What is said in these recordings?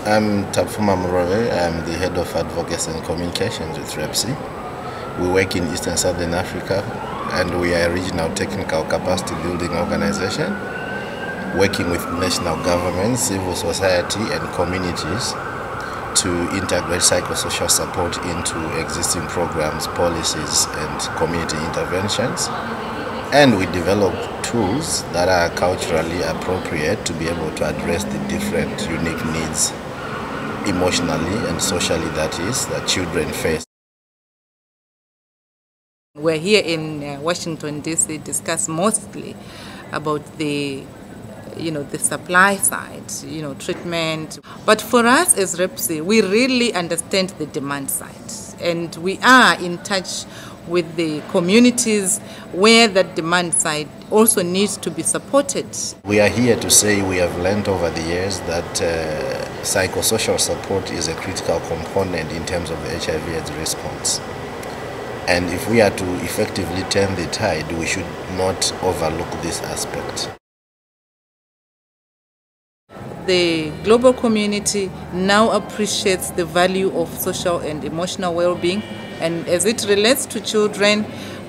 I'm Tapfuma Murove. I'm the head of Advocacy and Communications with REPSSI. We work in Eastern Southern Africa, and we are a regional technical capacity building organization working with national governments, civil society and communities to integrate psychosocial support into existing programs, policies and community interventions. And we develop tools that are culturally appropriate to be able to address the different unique needs emotionally and socially, that children face. We're here in Washington D.C. discuss mostly about the supply side, treatment. But for us as REPSSI, we really understand the demand side, and we are in touch with the communities where that demand side also needs to be supported. We are here to say we have learned over the years that psychosocial support is a critical component in terms of the HIV/AIDS response. And if we are to effectively turn the tide, we should not overlook this aspect. The global community now appreciates the value of social and emotional well-being, and as it relates to children,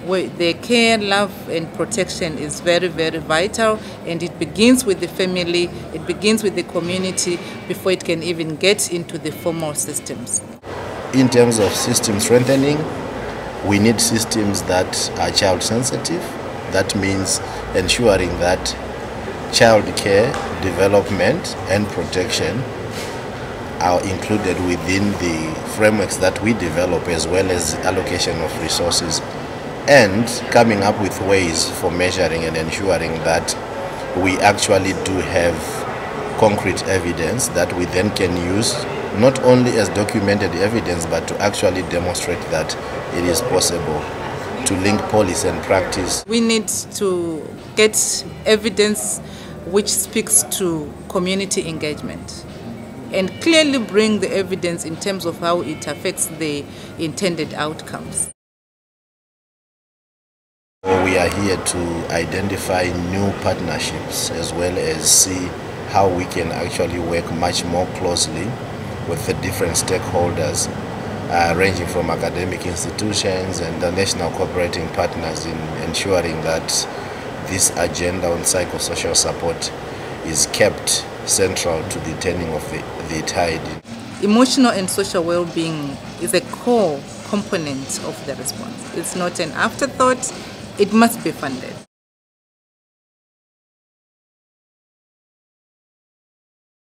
their care, love and protection is very, very vital, and it begins with the family, it begins with the community before it can even get into the formal systems. In terms of system strengthening, we need systems that are child sensitive. That means ensuring that child care, development and protection are included within the frameworks that we develop, as well as allocation of resources, and coming up with ways for measuring and ensuring that we actually do have concrete evidence that we then can use, not only as documented evidence, but to actually demonstrate that it is possible to link policy and practice. We need to get evidence which speaks to community engagement and clearly bring the evidence in terms of how it affects the intended outcomes. We are here to identify new partnerships, as well as see how we can actually work much more closely with the different stakeholders, ranging from academic institutions and the national cooperating partners, in ensuring that this agenda on psychosocial support is kept central to the turning of the tide. Emotional and social well-being is a core component of the response. It's not an afterthought, it must be funded.